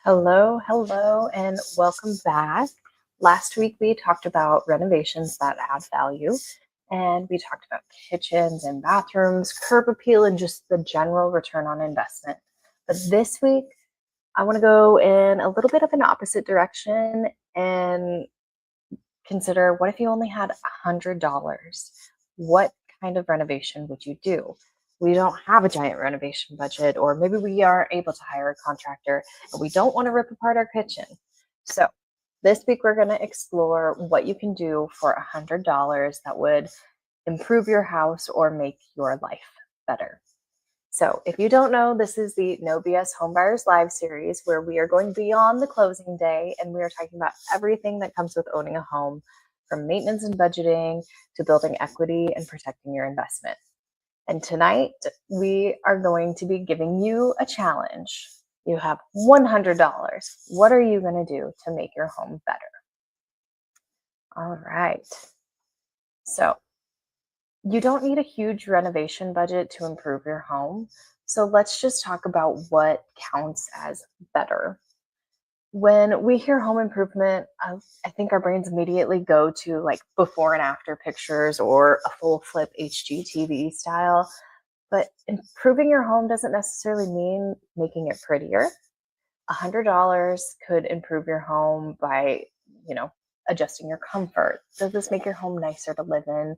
Hello, and welcome back. Last week we talked about renovations that add value, and we talked about kitchens and bathrooms, curb appeal, and just the general return on investment. But this week, I want to go in a little bit of an opposite direction and consider what if you only had $100? What kind of renovation would you do? We don't have a giant renovation budget, or maybe we are able to hire a contractor and we don't want to rip apart our kitchen. So, this week we're going to explore what you can do for $100 that would improve your house or make your life better. So, if you don't know, this is the No-BS Homebuyers Live series where we are going beyond the closing day and we are talking about everything that comes with owning a home, from maintenance and budgeting to building equity and protecting your investment. And tonight, we are going to be giving you a challenge. You have $100. What are you going to do to make your home better? All right. So, you don't need a huge renovation budget to improve your home. So let's just talk about what counts as better. When we hear home improvement, I think our brains immediately go to like before and after pictures or a full flip HGTV style. But improving your home doesn't necessarily mean making it prettier. $100 could improve your home by, adjusting your comfort. Does this make your home nicer to live in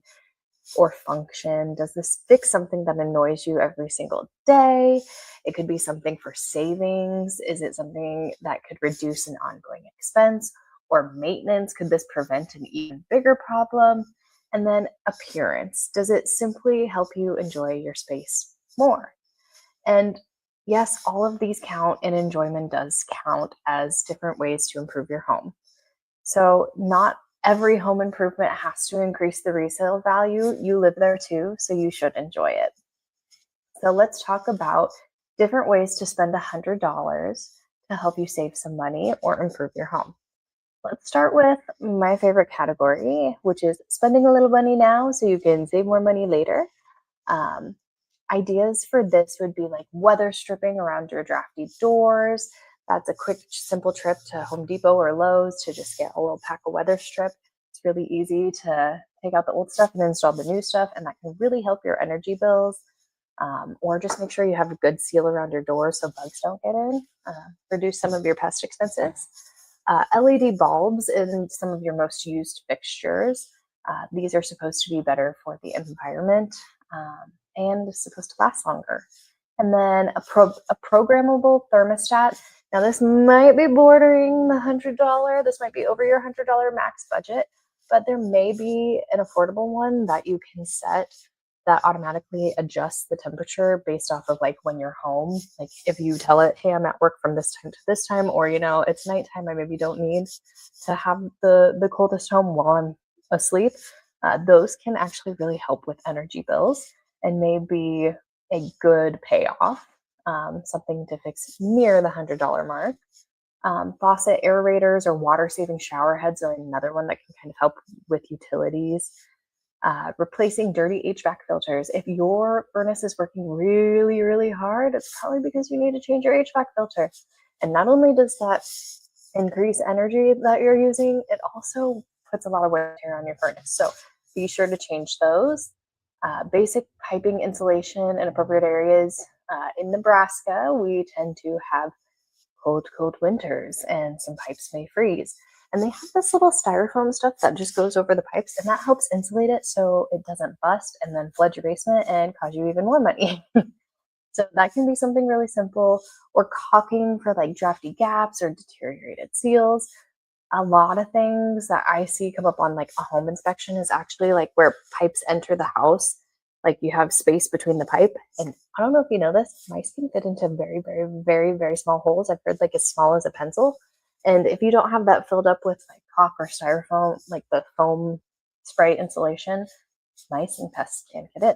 or function? Does this fix something that annoys you every single day? It could be something for savings. Is it something that could reduce an ongoing expense or maintenance? Could this prevent an even bigger problem? And then appearance. Does it simply help you enjoy your space more? And yes, all of these count, and enjoyment does count as different ways to improve your home. So not every home improvement has to increase the resale value. You live there too, so you should enjoy it. So let's talk about different ways to spend $100 to help you save some money or improve your home. Let's start with my favorite category, which is spending a little money now so you can save more money later. Ideas for this would be like weather stripping around your drafty doors. That's a quick, simple trip to Home Depot or Lowe's to just get a little pack of weather strip. It's really easy to take out the old stuff and install the new stuff, and that can really help your energy bills. Or just make sure you have a good seal around your doors so bugs don't get in. Reduce some of your pest expenses. LED bulbs in some of your most used fixtures. These are supposed to be better for the environment and supposed to last longer. And then a programmable thermostat. Now this might be bordering the $100. This might be over your $100 max budget, but there may be an affordable one that you can set that automatically adjusts the temperature based off of like when you're home. Like if you tell it, hey, I'm at work from this time to this time, or it's nighttime, I maybe don't need to have the coldest home while I'm asleep. Those can actually really help with energy bills and may be a good payoff, something to fix near the $100 mark. Faucet aerators or water-saving shower heads are another one that can kind of help with utilities. Replacing dirty HVAC filters. If your furnace is working really, really hard, it's probably because you need to change your HVAC filter. And not only does that increase energy that you're using, it also puts a lot of wear and tear on your furnace. So be sure to change those. Basic piping insulation in appropriate areas. In Nebraska, we tend to have cold winters and some pipes may freeze. And they have this little styrofoam stuff that just goes over the pipes, and that helps insulate it so it doesn't bust and then flood your basement and cause you even more money. So that can be something really simple, or caulking for like drafty gaps or deteriorated seals. A lot of things that I see come up on like a home inspection is actually like where pipes enter the house. Like you have space between the pipe. And I don't know if you know this, mice can fit into very, very, very, very small holes. I've heard like as small as a pencil. And if you don't have that filled up with like caulk or styrofoam, like the foam spray insulation, mice and pests can't get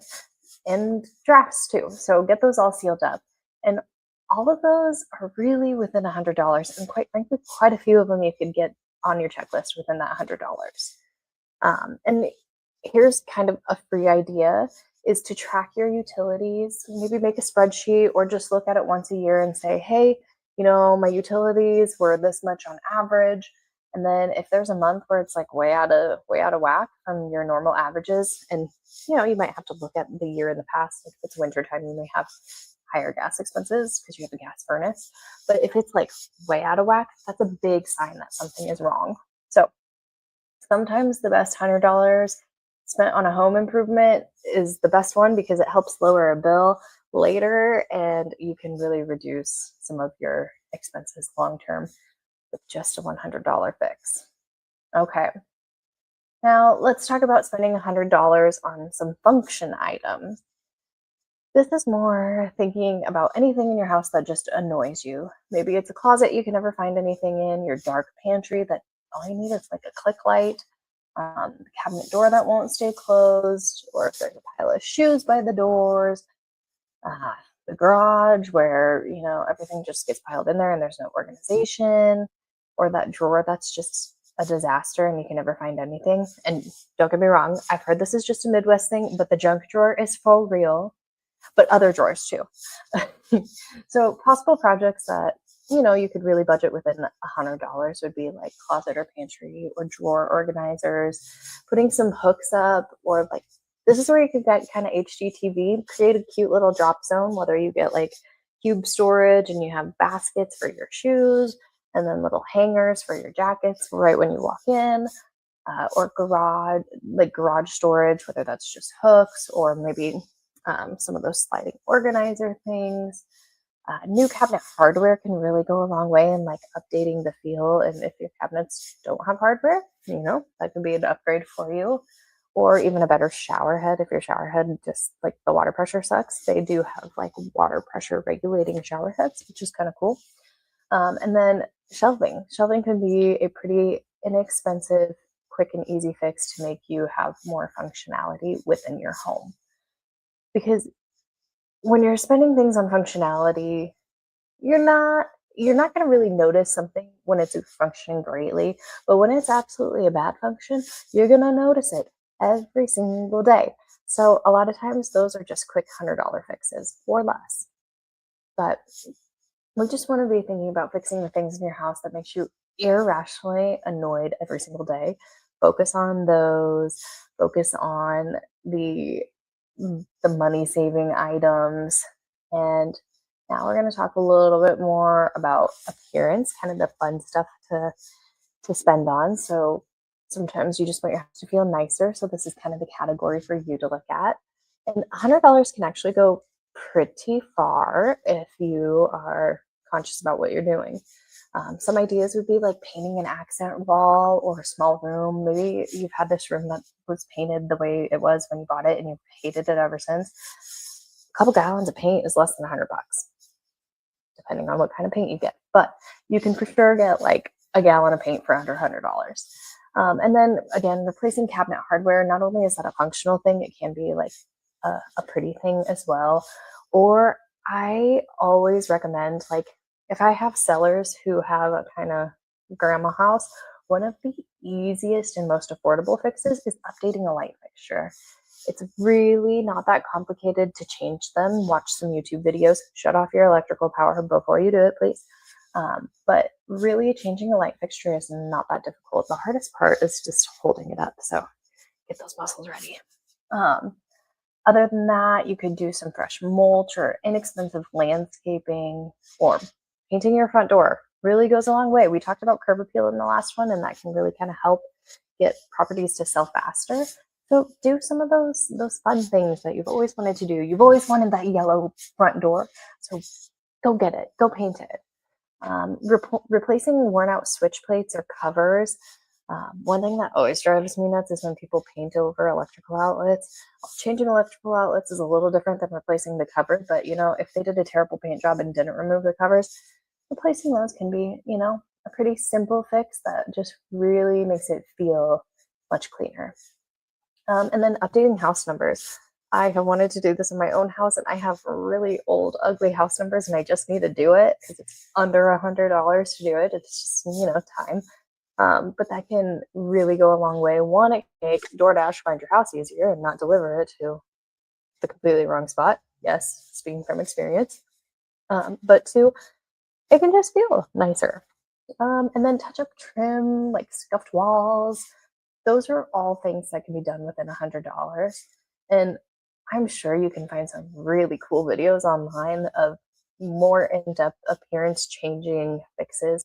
in. And drafts too. So get those all sealed up. And all of those are really within $100. And quite frankly, quite a few of them you could get on your checklist within that $100. And here's kind of a free idea is to track your utilities, maybe make a spreadsheet or just look at it once a year and say, hey, my utilities were this much on average. And then if there's a month where it's like way out of whack from your normal averages, and you might have to look at the year in the past. If it's wintertime, you may have higher gas expenses because you have a gas furnace. But if it's like way out of whack, that's a big sign that something is wrong. So sometimes the best $100 spent on a home improvement is the best one because it helps lower a bill later, and you can really reduce some of your expenses long term with just a $100 fix. Okay, now let's talk about spending $100 on some function items. This is more thinking about anything in your house that just annoys you. Maybe it's a closet you can never find anything in, your dark pantry that all you need is like a click light, the cabinet door that won't stay closed, or if there's a pile of shoes by the doors, uh, the garage where, everything just gets piled in there and there's no organization, or that drawer that's just a disaster and you can never find anything. And don't get me wrong, I've heard this is just a Midwest thing, but the junk drawer is for real, but other drawers too. So possible projects that you could really budget within $100 would be like closet or pantry or drawer organizers, putting some hooks up, or like this is where you could get kind of HGTV, create a cute little drop zone, whether you get like cube storage and you have baskets for your shoes and then little hangers for your jackets right when you walk in, or garage storage, whether that's just hooks or maybe some of those sliding organizer things. New cabinet hardware can really go a long way in like updating the feel. And if your cabinets don't have hardware, that could be an upgrade for you. Or even a better shower head. If your shower head just like the water pressure sucks, they do have like water pressure regulating shower heads, which is kind of cool. And then shelving. Shelving can be a pretty inexpensive, quick and easy fix to make you have more functionality within your home. Because when you're spending things on functionality, you're not going to really notice something when it's functioning greatly, but when it's absolutely a bad function, you're going to notice it every single day. So a lot of times those are just quick $100 fixes or less. But we just want to be thinking about fixing the things in your house that makes you irrationally annoyed every single day. Focus on those. Focus on the money saving items. And now we're going to talk a little bit more about appearance, kind of the fun stuff to spend on. So sometimes you just want your house to feel nicer. So this is kind of the category for you to look at. And $100 can actually go pretty far if you are conscious about what you're doing. Some ideas would be like painting an accent wall or a small room. Maybe you've had this room that was painted the way it was when you bought it and you've hated it ever since. A couple gallons of paint is less than $100, depending on what kind of paint you get. But you can for sure get like a gallon of paint for under $100. And then again, replacing cabinet hardware, not only is that a functional thing, it can be like a pretty thing as well. Or I always recommend, like, if I have sellers who have a kind of grandma house, one of the easiest and most affordable fixes is updating a light fixture. It's really not that complicated to change them. Watch some YouTube videos, shut off your electrical power before you do it, please. But really changing a light fixture is not that difficult. The hardest part is just holding it up. So get those muscles ready. Other than that, you could do some fresh mulch or inexpensive landscaping, or painting your front door really goes a long way. We talked about curb appeal in the last one, and that can really kind of help get properties to sell faster. So do some of those fun things that you've always wanted to do. You've always wanted that yellow front door. So go get it. Go paint it. Replacing worn out switch plates or covers. One thing that always drives me nuts is when people paint over electrical outlets. Changing electrical outlets is a little different than replacing the cover, but if they did a terrible paint job and didn't remove the covers, replacing those can be, a pretty simple fix that just really makes it feel much cleaner. And then updating house numbers. I have wanted to do this in my own house, and I have really old, ugly house numbers, and I just need to do it because it's under $100 to do it. It's just, time. But that can really go a long way. One, it can make DoorDash find your house easier and not deliver it to the completely wrong spot. Yes, speaking from experience. But two, it can just feel nicer. And then touch up trim, like scuffed walls. Those are all things that can be done within $100. And I'm sure you can find some really cool videos online of more in-depth appearance changing fixes.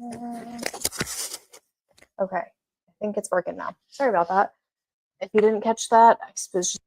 Uh, Okay, I think it's working now. Sorry about that. If you didn't catch that, I suppose.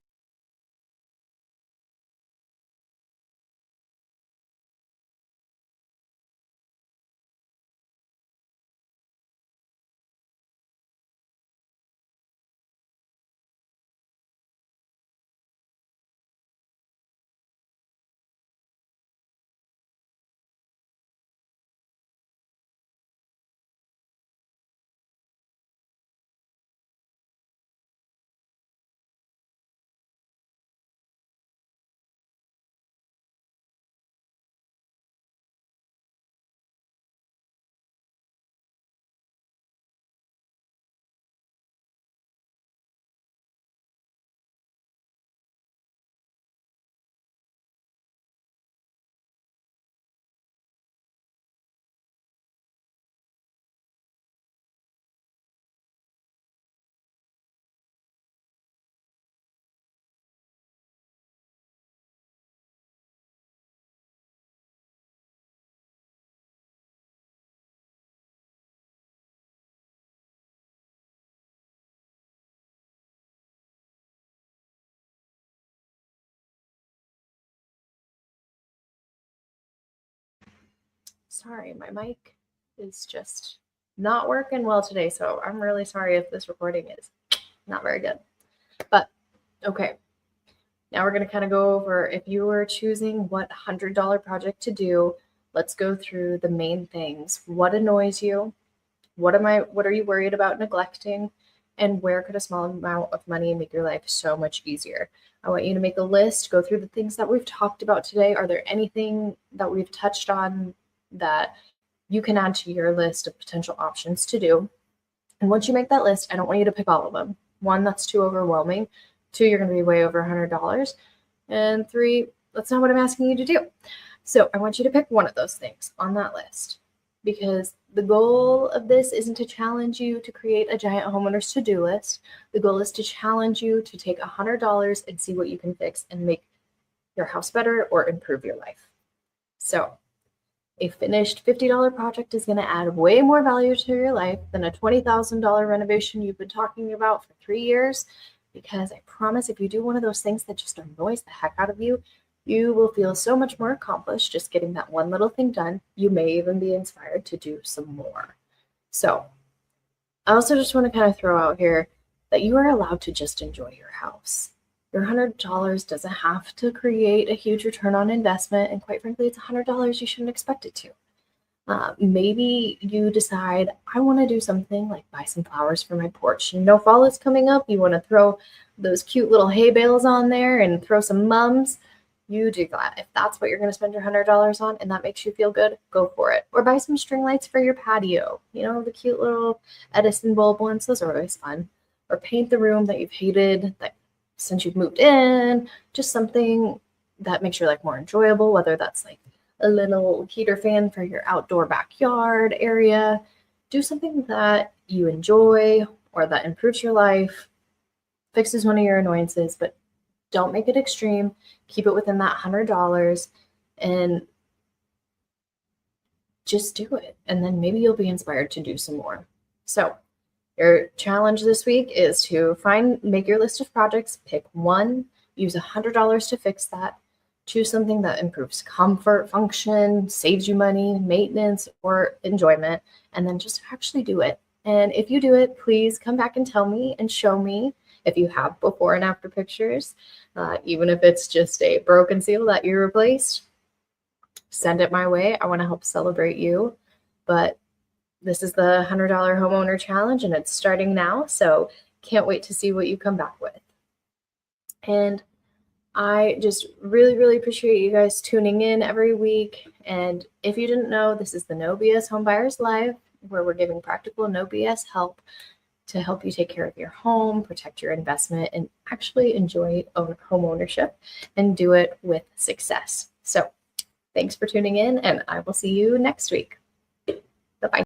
Sorry, my mic is just not working well today, so I'm really sorry if this recording is not very good. But okay, now we're going to kind of go over if you were choosing what $100 project to do. Let's go through the main things. What annoys you? What are you worried about neglecting? And where could a small amount of money make your life so much easier? I want you to make a list, go through the things that we've talked about today. Are there anything that we've touched on that you can add to your list of potential options to do? And once you make that list, I don't want you to pick all of them. One, that's too overwhelming. Two, you're going to be way over $100. And three, that's not what I'm asking you to do. So I want you to pick one of those things on that list, because the goal of this isn't to challenge you to create a giant homeowner's to-do list. The goal is to challenge you to take $100 and see what you can fix and make your house better or improve your life. So a finished $50 project is going to add way more value to your life than a $20,000 renovation you've been talking about for 3 years, because I promise if you do one of those things that just annoys the heck out of you, you will feel so much more accomplished just getting that one little thing done. You may even be inspired to do some more. So I also just want to kind of throw out here that you are allowed to just enjoy your house. Your $100 doesn't have to create a huge return on investment, and quite frankly, it's $100. You shouldn't expect it to. Maybe you decide, I want to do something like buy some flowers for my porch. You know, fall is coming up. You want to throw those cute little hay bales on there and throw some mums. You do that. If that's what you're going to spend your $100 on and that makes you feel good, go for it. Or buy some string lights for your patio. You know, the cute little Edison bulb ones. Those are always fun. Or paint the room that you've hated that since you've moved in. Just something that makes your life more enjoyable, whether that's like a little heater fan for your outdoor backyard area. Do something that you enjoy or that improves your life, fixes one of your annoyances, but don't make it extreme. Keep it within that $100 and just do it. And then maybe you'll be inspired to do some more. So your challenge this week is to make your list of projects, pick one, use $100 to fix that. Choose something that improves comfort, function, saves you money, maintenance, or enjoyment, and then just actually do it. And if you do it, please come back and tell me and show me if you have before and after pictures, even if it's just a broken seal that you replaced. Send it my way. I want to help celebrate you. But this is the $100 homeowner challenge, and it's starting now. So can't wait to see what you come back with. And I just really, really appreciate you guys tuning in every week. And if you didn't know, this is the No-BS Homebuyers Live, where we're giving practical no BS help to help you take care of your home, protect your investment, and actually enjoy home ownership and do it with success. So thanks for tuning in, and I will see you next week.